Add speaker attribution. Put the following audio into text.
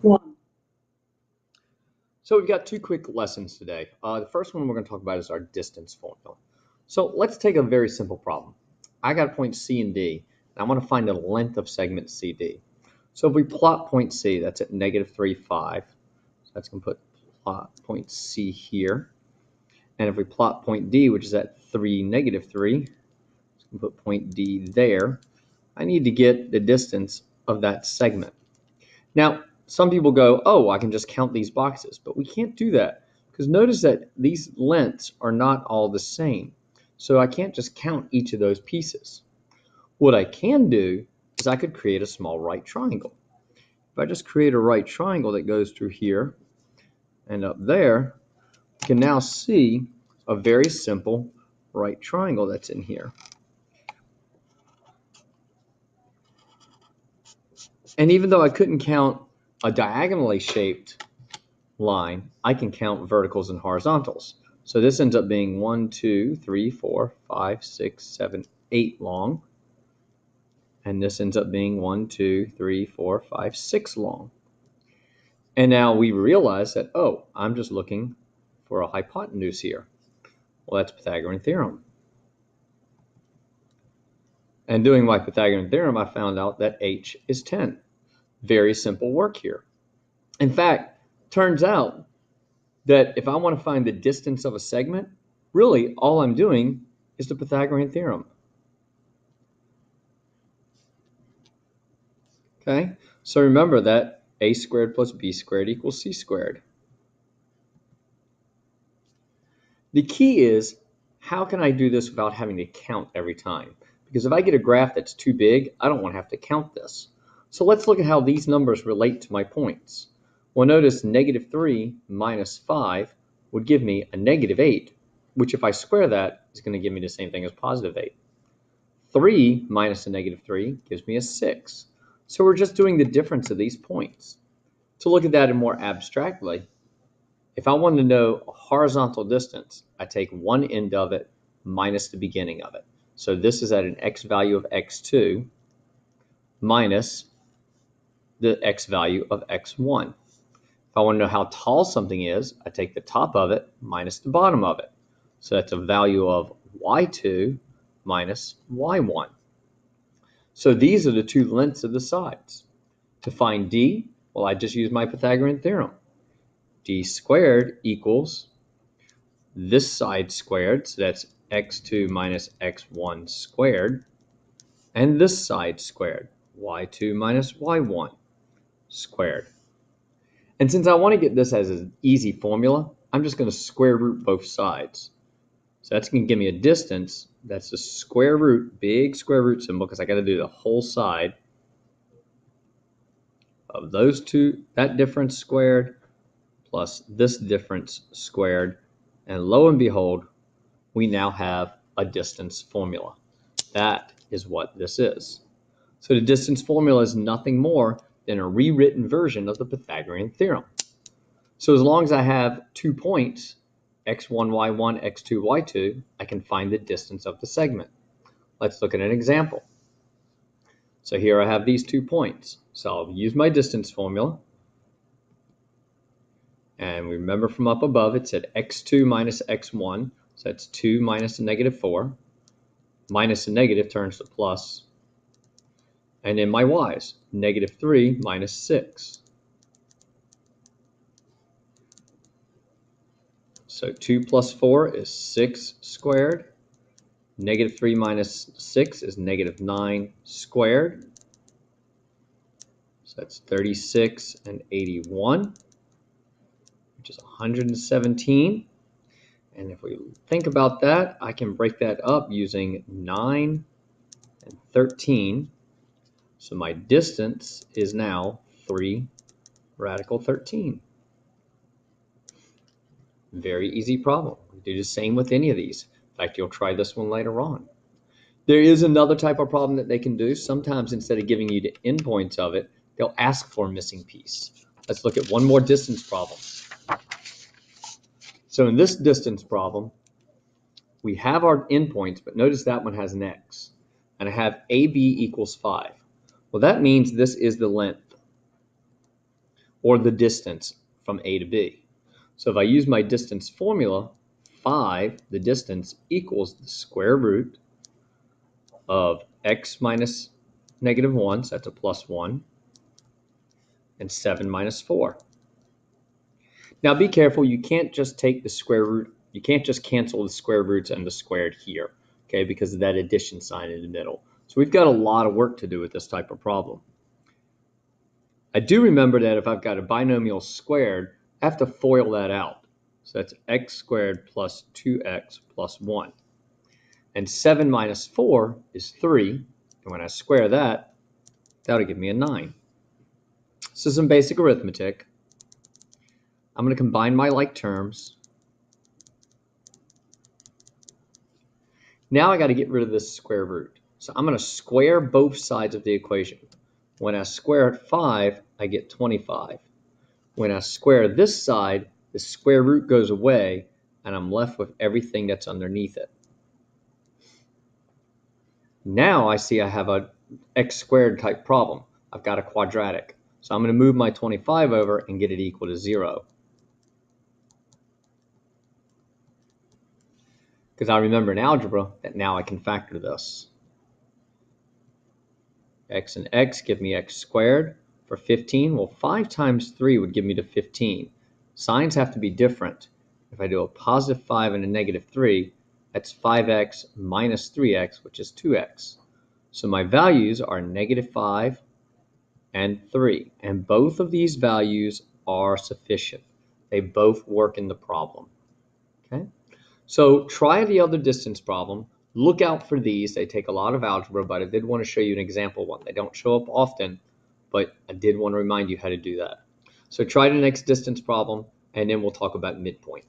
Speaker 1: One.
Speaker 2: So we've got two quick lessons today. The first one we're going to talk about is our distance formula. So let's take a very simple problem. I got a point C and D, and I want to find the length of segment CD. So if we plot point C, that's at -3, 5. So that's going to put plot point C here. And if we plot point D, which is at 3, -3, so we put point D there. I need to get the distance of that segment. Now, some people go, oh, I can just count these boxes, but we can't do that because notice that these lengths are not all the same. So I can't just count each of those pieces. What I can do is I could create a small right triangle. If I just create a right triangle that goes through here and up there, you can now see a very simple right triangle that's in here. And even though I couldn't count a diagonally shaped line, I can count verticals and horizontals. So this ends up being 1, 2, 3, 4, 5, 6, 7, 8 long. And this ends up being 1, 2, 3, 4, 5, 6 long. And now we realize that, oh, I'm just looking for a hypotenuse here. Well, that's Pythagorean theorem. And doing my Pythagorean theorem, I found out that h is 10. Very simple work here. In fact, turns out that if I want to find the distance of a segment, really all I'm doing is the Pythagorean theorem. Okay, so remember that a squared plus b squared equals c squared. The key is, how can I do this without having to count every time? Because if I get a graph that's too big, I don't want to have to count this. So let's look at how these numbers relate to my points. Well, notice -3 minus 5 would give me a -8, which if I square that is going to give me the same thing as +8. 3 minus a -3 gives me a 6. So we're just doing the difference of these points. To look at that more abstractly, if I wanted to know a horizontal distance, I take one end of it minus the beginning of it. So this is at an x value of x2 minus the x value of x1. If I want to know how tall something is, I take the top of it minus the bottom of it. So that's a value of y2 minus y1. So these are the two lengths of the sides. To find d, well, I just use my Pythagorean theorem. D squared equals this side squared, so that's x2 minus x1 squared, and this side squared, y2 minus y1 squared. And since I want to get this as an easy formula, I'm just going to square root both sides. So that's going to give me a distance. That's the square root, big square root symbol, because I got to do the whole side of those two, that difference squared plus this difference squared. And lo and behold, we now have a distance formula. That is what this is. So the distance formula is nothing more than a rewritten version of the Pythagorean theorem. So as long as I have 2 points, x1, y1, x2, y2, I can find the distance of the segment. Let's look at an example. So here I have these 2 points. So I'll use my distance formula. And remember from up above, it said x2 minus x1. So that's 2 minus a -4. Minus a negative turns to plus. And then my y's, -3 minus 6. So 2 plus 4 is 6 squared. -3 minus 6 is -9 squared. So that's 36 and 81, which is 117. And if we think about that, I can break that up using 9 and 13. So my distance is now 3 radical 13. Very easy problem. We do the same with any of these. In fact, you'll try this one later on. There is another type of problem that they can do. Sometimes instead of giving you the endpoints of it, they'll ask for a missing piece. Let's look at one more distance problem. So in this distance problem, we have our endpoints, but notice that one has an x. And I have AB equals 5. Well, that means this is the length. or the distance from A to B. So if I use my distance formula, 5, the distance, equals the square root of x minus -1, so that's a +1, and 7 minus 4. Now be careful, you can't just take the square root, you can't just cancel the square roots and the squared here, okay, because of that addition sign in the middle. So we've got a lot of work to do with this type of problem. I do remember that if I've got a binomial squared, I have to FOIL that out. So that's x squared plus 2x plus 1. And 7 minus 4 is 3. And when I square that, that'll give me a 9. So some basic arithmetic. I'm going to combine my like terms. Now I got to get rid of this square root. So I'm going to square both sides of the equation. When I square 5, I get 25. When I square this side, the square root goes away, and I'm left with everything that's underneath it. Now I see I have a x squared type problem. I've got a quadratic. So I'm going to move my 25 over and get it equal to 0. Because I remember in algebra that now I can factor this. X and x give me x squared. For 15, well, 5 times 3 would give me to 15. Signs have to be different. If I do a positive 5 and a negative 3, that's 5x minus 3x, which is 2x. So my values are -5 and 3. And both of these values are sufficient. They both work in the problem. Okay? So try the other distance problem. Look out for these. They take a lot of algebra, but I did want to show you an example one. They don't show up often, but I did want to remind you how to do that. So try the next distance problem, and then we'll talk about midpoint.